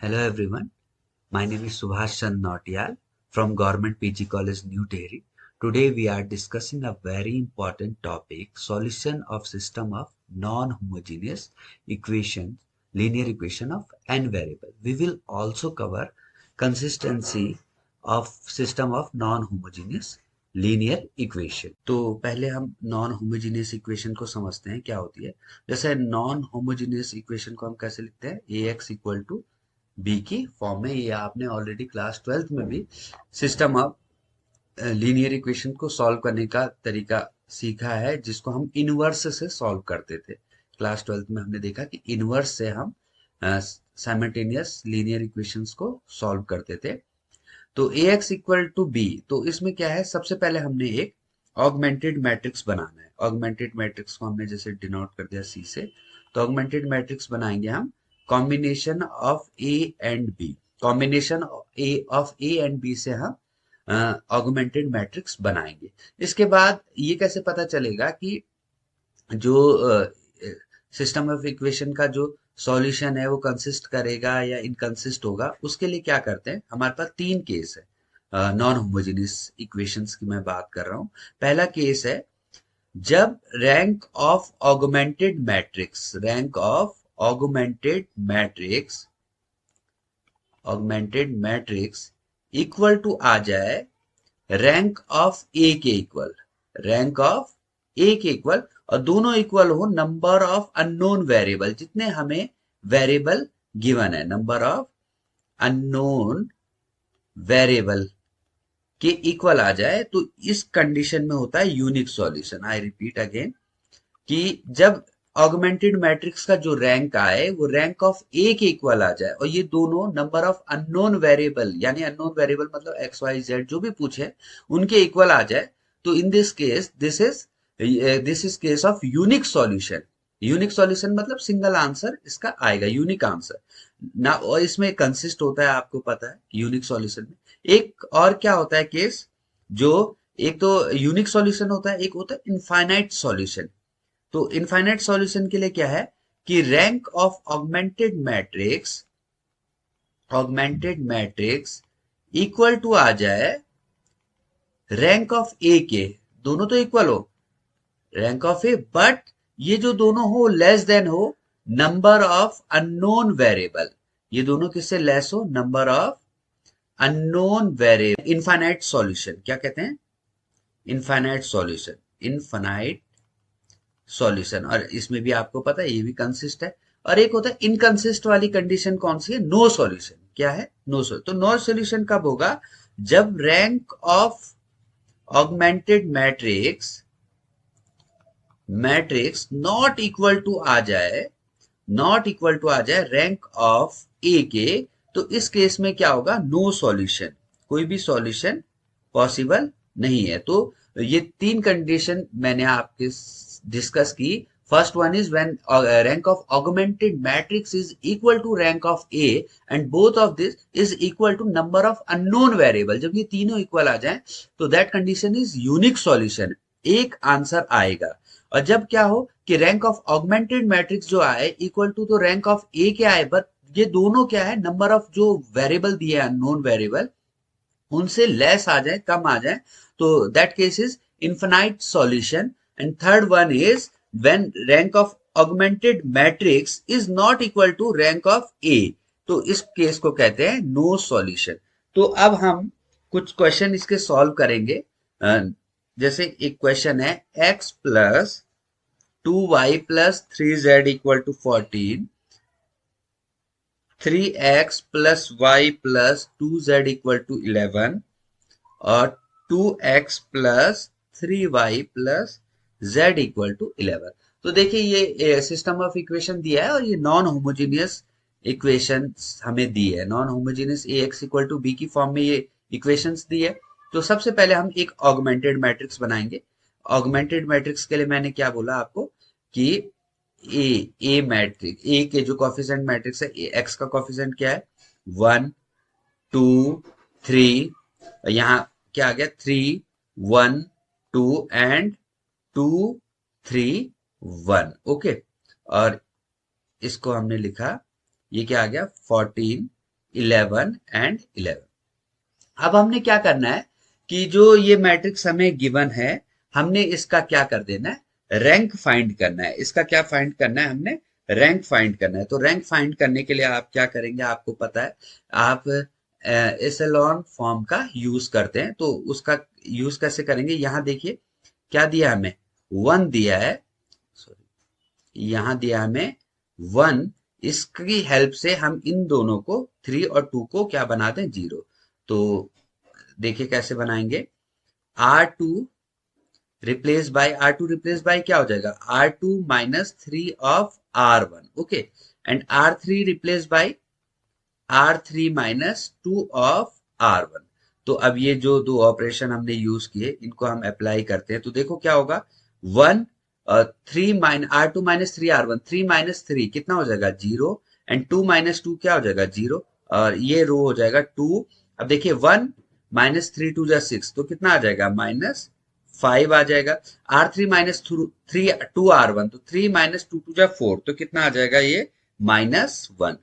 Hello everyone, my name is Subhash Chand Nautiyal from Government PG College, New Delhi. Today we are discussing a very important topic, solution of system of non-homogeneous equations, linear equation of n variable. We will also cover consistency of system of non-homogeneous linear equation. तो पहले हम non homogeneous equation को समझते हैं क्या होती है। जैसे नॉन होमोजेनियस इक्वेशन को हम कैसे लिखते हैं, ए एक्स इक्वल टू बी की फॉर्म में। ये आपने ऑलरेडी क्लास 12th में भी सिस्टम ऑफ लीनियर इक्वेशन को सॉल्व करने का तरीका सीखा है, जिसको हम इनवर्स से सॉल्व करते थे। क्लास 12th में हमने देखा कि इनवर्स से हम साइमल्टेनियस लीनियर इक्वेशंस को सॉल्व करते थे। तो ए एक्स इक्वल टू बी, तो इसमें क्या है, सबसे पहले हमने एक ऑगमेंटेड मैट्रिक्स बनाना है। ऑगमेंटेड मैट्रिक्स को हमने जैसे डिनोट कर दिया सी से, तो ऑगमेंटेड मैट्रिक्स बनाएंगे हम combination of A and B. Combination of A and B से हम ऑगमेंटेड मैट्रिक्स बनाएंगे। इसके बाद ये कैसे पता चलेगा कि जो सिस्टम ऑफ इक्वेशन का जो सॉल्यूशन है वो कंसिस्ट करेगा या इनकंसिस्ट होगा, उसके लिए क्या करते हैं, हमारे पास तीन केस है। नॉन होमोजेनियस इक्वेशंस की मैं बात कर रहा हूँ। पहला केस है जब rank of augmented matrix, rank of augmented matrix equal to आ जाए रैंक ऑफ ए के इक्वल, रैंक ऑफ ए के इक्वल, और दोनों इक्वल हो नंबर ऑफ अननोन वेरिएबल, जितने हमें वेरिएबल गिवन है, नंबर ऑफ अननोन वेरिएबल के इक्वल आ जाए, तो इस कंडीशन में होता है unique solution. I repeat again कि जब ऑगमेंटेड मैट्रिक्स का जो रैंक आए वो रैंक ऑफ ए के इक्वल आ जाए, और ये दोनों नंबर ऑफ अननोन वेरिएबल, यानी अननोन वेरिएबल मतलब एक्स वाई जेड जो भी पूछे उनके इक्वल आ जाए, तो in this case this is case of unique solution. Unique solution मतलब सिंगल आंसर इसका आएगा, यूनिक आंसर ना। और इसमें कंसिस्ट होता है, आपको पता है यूनिक सॉल्यूशन में एक और क्या होता है केस, जो एक तो यूनिक सॉल्यूशन होता है, एक होता है इनफाइनाइट सॉल्यूशन। तो इनफाइनाइट सॉल्यूशन के लिए क्या है कि rank of augmented matrix equal to आ जाए रैंक ऑफ ए के, दोनों तो इक्वल हो रैंक ऑफ ए, बट ये जो दोनों हो लेस देन हो नंबर ऑफ अननोन वेरिएबल। ये दोनों किससे लेस हो, number of unknown variable. Infinite solution क्या कहते हैं, इनफाइनाइट सॉल्यूशन, इनफाइनाइट सॉल्यूशन। और इसमें भी आपको पता है ये भी कंसिस्ट है। और एक होता है इनकंसिस्ट वाली कंडीशन, कौन सी है, नो सॉल्यूशन। क्या है, नो सॉल्यूशन। तो नो सॉल्यूशन कब होगा, जब rank of augmented matrix not equal to आ जाए, नॉट इक्वल टू आ जाए रैंक ऑफ ए के, तो इस केस में क्या होगा, नो सॉल्यूशन, कोई भी सॉल्यूशन पॉसिबल नहीं है। तो ये तीन कंडीशन मैंने आपके डिस्कस की। First one is when rank of augmented matrix is equal to rank of A and both of this is equal to number of unknown variable. जब ये तीनों इक्वल आ जाए तो that condition is unique solution, एक answer आएगा। और जब क्या हो कि रैंक ऑफ ऑगमेंटेड मैट्रिक्स जो आए इक्वल टू तो रैंक ऑफ ए के आए, बट ये दोनों क्या है, नंबर ऑफ जो वेरिएबल दिए अननोन वेरिएबल उनसे लेस आ जाए, कम आ जाए, तो that case is infinite solution. And third one is when rank of augmented matrix is not equal to rank of A, तो इस केस को कहते हैं नो सॉल्यूशन। तो अब हम कुछ क्वेश्चन इसके सॉल्व करेंगे। जैसे एक क्वेश्चन है x plus 2y plus 3z equal to 14, 3x plus y plus 2z equal to 11 और 2x plus 3y plus z equal to 11। तो देखिए ये सिस्टम ऑफ इक्वेशन दिया है और ये नॉन होमोजेनियस इक्वेशन हमें दी है। Non homogeneous A X equal to B की फॉर्म में ये इक्वेशंस दी है। तो सबसे पहले हम एक ऑगमेंटेड मैट्रिक्स बनाएंगे। ऑगमेंटेड मैट्रिक्स के लिए मैंने क्या बोला आपको कि ए मैट्रिक्स, ए के जो कॉफिशिएंट मैट्रिक्स है, एक्स का कॉफिशिएंट क्या है, 1 2 3, यहाँ क्या आ गया, 3 1 2 एंड 2 3 1। ओके, और इसको हमने लिखा, ये क्या आ गया, 14 11 एंड 11। अब हमने क्या करना है कि जो ये मैट्रिक्स हमें गिवन है, हमने इसका क्या कर देना है, रैंक फाइंड करना है। इसका क्या फाइंड करना है, हमने रैंक फाइंड करना है। तो रैंक फाइंड करने के लिए आप क्या करेंगे, आपको पता है, आप एशेलॉन फॉर्म का यूज करते हैं। तो उसका यूज कैसे करेंगे, यहाँ देखिए क्या दिया हमें, 1 दिया है, सॉरी यहाँ दिया हमें 1। इसकी हेल्प से हम इन दोनों को 3 और 2 को क्या बना दें, 0। तो देखिए कैसे बनाएंगे, R2 रिप्लेस बाय क्या हो जाएगा, R2 minus 3 of R1, okay, and R3 replace by R3 minus 2 of R1। तो अब ये जो दो ऑपरेशन हमने यूज किए, इनको हम अप्लाई करते हैं, तो देखो क्या होगा, 1 3 minus R2 minus 3 R1, 3 minus 3 कितना हो जाएगा, 0, एंड 2 माइनस 2 क्या हो जाएगा, 0, और ये रो हो जाएगा 2। अब देखिए 1 माइनस 3 2 जा 6, तो कितना आ जाएगा, माइनस 5 आ जाएगा। R3 माइनस 3 2 R1, तो 3 माइनस 2 2 जा 4, तो कितना आ जाएगा ये, -1,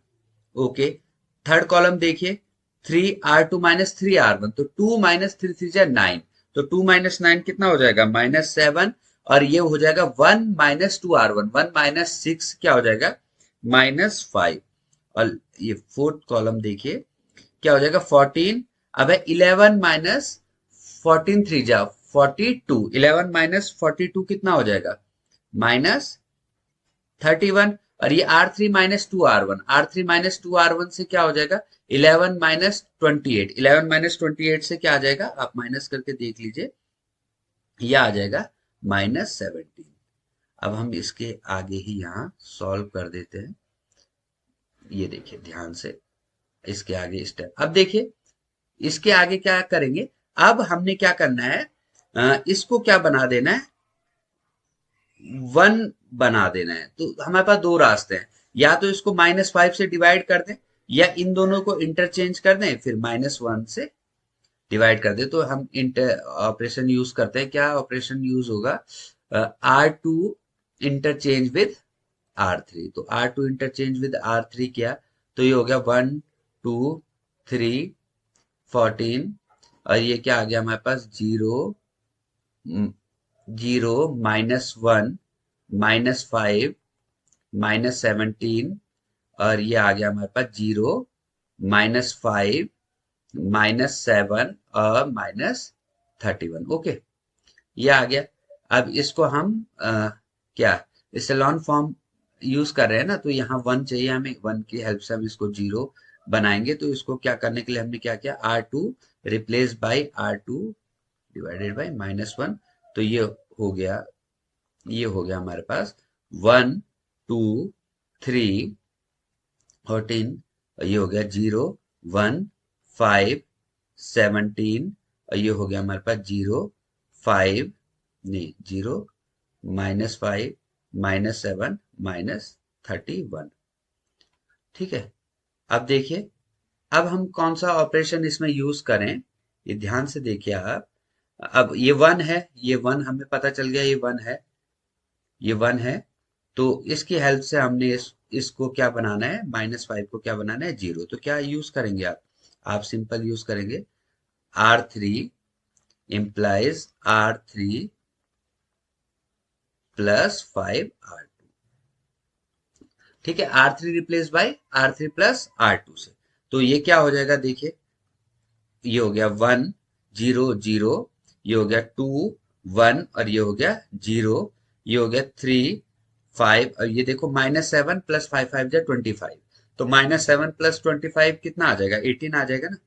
ओके। थर्ड कॉलम देखिए, 3 R2 माइनस 3 R1, तो 2 माइनस 3 3 जा 9, तो 2 माइनस 9 कितना हो जाएगा, -7, और ये हो जाएगा 1 माइनस 2 R1, 1 माइनस 6 क्या हो जाएगा, -5। और ये फोर्थ कॉलम देखिए क्या हो जाएगा, 14। अब है 11 माइनस 14 3 जा 42, 11 माइनस 42 कितना हो जाएगा, -31। और ये R3 minus 2 R1, R3 minus 2 R1 से क्या हो जाएगा, 11 माइनस 28, 11 माइनस 28 से क्या आ जाएगा, आप माइनस करके देख लीजिए, ये आ जाएगा -17। अब हम इसके आगे ही यहाँ सॉल्व कर देते हैं। ये देखिए ध्यान से, इसके आगे स्टेप, अब देखिए इसके आगे क्या करेंगे, अब हमने क्या करना है, इसको क्या बना देना है, 1 बना देना है। तो हमारे पास दो रास्ते हैं, या तो इसको -5 से डिवाइड कर दें, या इन दोनों को इंटरचेंज कर दें, फिर -1 से डिवाइड कर दें। तो हम इंटर ऑपरेशन यूज करते हैं, क्या ऑपरेशन यूज होगा, R2 इंटरचेंज विद R3। तो R2 इंटरचेंज विद R3 किया, तो ये हो गया 1 2 3 14, और ये क्या आ गया हमारे पास, 0 0 -1 -5 -17, और ये आ गया हमारे पास 0 -5 -7 और -31, ओके, ये आ गया। अब इसको हम क्या इसेलॉन फॉर्म यूज कर रहे हैं ना, तो यहाँ 1 चाहिए हमें, 1 की हेल्प से हम इसको 0 बनाएंगे। तो इसको क्या करने के लिए हमने क्या किया, R2 replace by R2 divided by -1। तो ये हो गया हमारे पास 1 2 3 14, और ये हो गया 0 1 5 17, और ये हो गया हमारे पास 0 5 नहीं 0 -5 -7 -31, ठीक है। अब देखिए, अब हम कौन सा ऑपरेशन इसमें यूज करें, ये ध्यान से देखिए आप। अब ये 1 है, ये 1 हमें पता चल गया, ये 1 है, ये 1 है। तो इसकी हेल्प से हमने इसको क्या बनाना है, -5 को क्या बनाना है, 0। तो क्या यूज करेंगे आप सिंपल यूज करेंगे, R3 implies R3 plus 5R2, ठीक है, R3 replace by R3 plus R2 से। तो ये क्या हो जाएगा, देखिए ये हो गया 1 0 0, ये हो गया 2 1, और ये हो गया 0, ये हो गया 3 5, और ये देखो -7 प्लस 5 5 जा 25, तो -7 प्लस 25 कितना आ जाएगा, 18 आ जाएगा ना।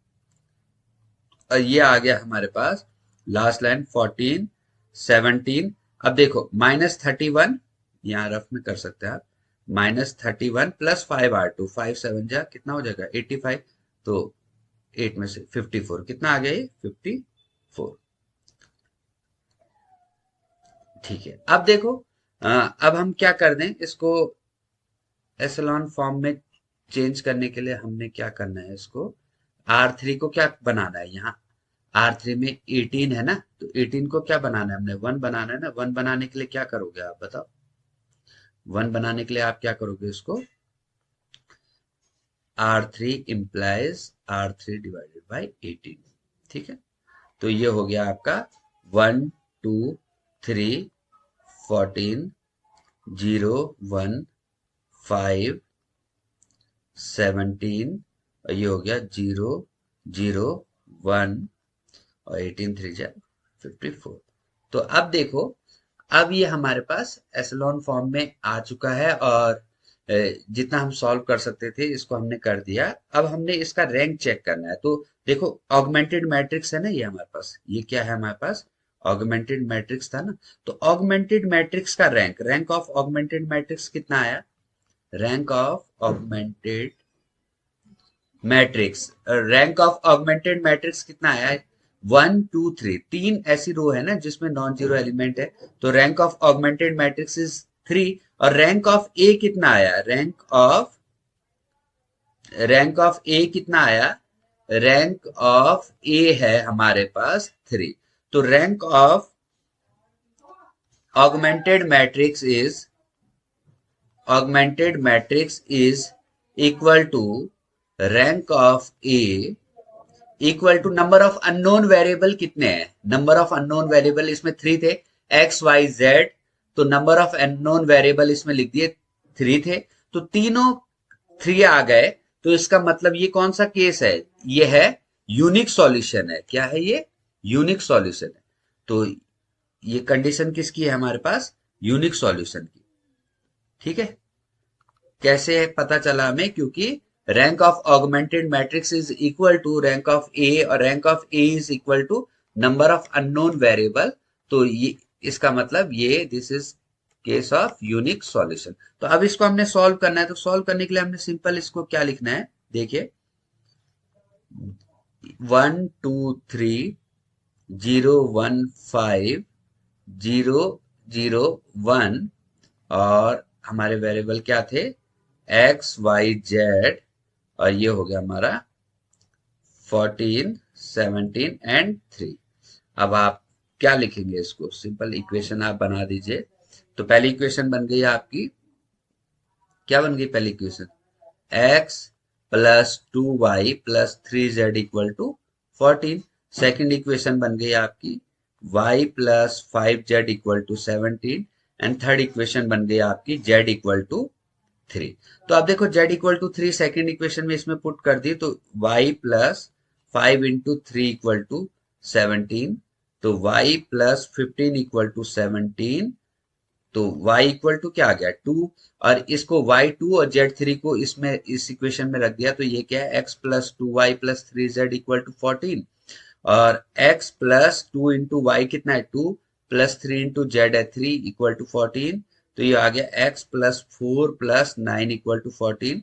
और ये आ गया हमारे पास लास्ट लाइन 14 17। अब देखो -31, यहाँ रफ में कर सकते हैं आप, -31 प्लस 5R2, 5 7 जा कितना हो जाएगा 85, तो 8 में से 54 कितना आ गया, ये 54, ठीक है। अब देखो अब हम क्या कर दें इसको एसलॉन फॉर्म में चेंज करने के लिए, हमने क्या करना है, इसको R3 को क्या बनाना है, यहाँ R3 में 18 है ना, तो 18 को क्या बनाना है, हमने 1 बनाना है ना। 1 बनाने के लिए क्या करोगे आप बताओ, 1 बनाने के लिए आप क्या करोगे, इसको R3 implies R3 divided by 18। ठीक है, तो ये हो गया आपका 1 2 3 14 0 1 5 17 और ये हो गया 0 0 1 और 18 3 जा 54। तो अब देखो, अब ये हमारे पास एसलॉन फॉर्म में आ चुका है और जितना हम सॉल्व कर सकते थे इसको हमने कर दिया। अब हमने इसका रैंक चेक करना है। तो देखो, ऑगमेंटेड मैट्रिक्स है ना ये हमारे पास, ये क्या है हमारे पास, ऑगमेंटेड मैट्रिक्स था ना। तो ऑगमेंटेड मैट्रिक्स का रैंक ऑफ ऑगमेंटेड मैट्रिक्स कितना आया, rank of augmented matrix, rank of augmented matrix कितना आया है, 1 2 3, तीन ऐसी रो है ना जिसमें नॉन जीरो एलिमेंट है, तो rank of augmented matrix is 3। और रैंक ऑफ ए कितना आया, रैंक ऑफ ए कितना आया, रैंक ऑफ ए है हमारे पास 3। तो rank of augmented matrix is equal to rank of A equal to number of unknown variable कितने हैं, नंबर ऑफ अननोन वेरिएबल इसमें 3 थे, एक्स वाई जेड, तो नंबर ऑफ अननोन वेरिएबल इसमें लिख दिए 3 थे, तो तीनों 3 आ गए। तो इसका मतलब ये कौन सा केस है, ये है यूनिक सॉल्यूशन है। क्या है ये, यूनिक सॉल्यूशन है। तो ये कंडीशन किसकी है हमारे पास, यूनिक सॉल्यूशन की। ठीक है, कैसे पता चला हमें, क्योंकि rank of augmented matrix is equal to rank of A और rank of A is equal to number of unknown variable. तो ये इसका मतलब ये this is case of unique solution. तो अब इसको हमने सॉल्व करना है, तो सॉल्व करने के लिए हमने सिंपल इसको क्या लिखना है, देखिए 1 2 3 0 1 5 0 0 1 और हमारे वेरिएबल क्या थे, एक्स वाई जेड, और ये हो गया हमारा 14 17 एंड 3। अब आप क्या लिखेंगे, इसको सिंपल इक्वेशन आप बना दीजिए। तो पहली इक्वेशन बन गई आपकी, क्या बन गई पहली equation, x plus 2y plus 3z equal to 14। Second equation बन गई आपकी y plus 5z equal to 17 and third equation बन गई आपकी z इक्वल टू 3। तो अब देखो z equal to 3 second equation में इसमें पुट कर दी, तो y plus 5 into 3 equal to 17, तो y प्लस 15 इक्वल टू 17, तो y इक्वल टू क्या आ गया 2, और इसको y2 और z3 को इसमें इस इक्वेशन में रख दिया, तो ये क्या है x plus 2y plus 3z equal to 14, और x प्लस 2 इंटू वाई कितना है 2 प्लस 3 इंटू जेड है 3 इक्वल टू 14, तो ये आ गया x plus 4 plus 9 equal to 14,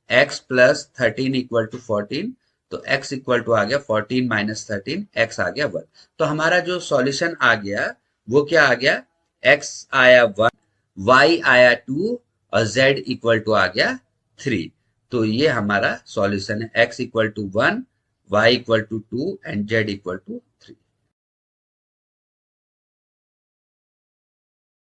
x plus 13 equal to 14, तो x इक्वल टू आ गया 14 माइनस 13, x आ गया 1। तो हमारा जो सॉल्यूशन आ गया वो क्या आ गया, x आया 1, y आया 2 और z इक्वल टू आ गया 3। तो ये हमारा सॉल्यूशन है, x equal to 1, y equal to 2 and z equal to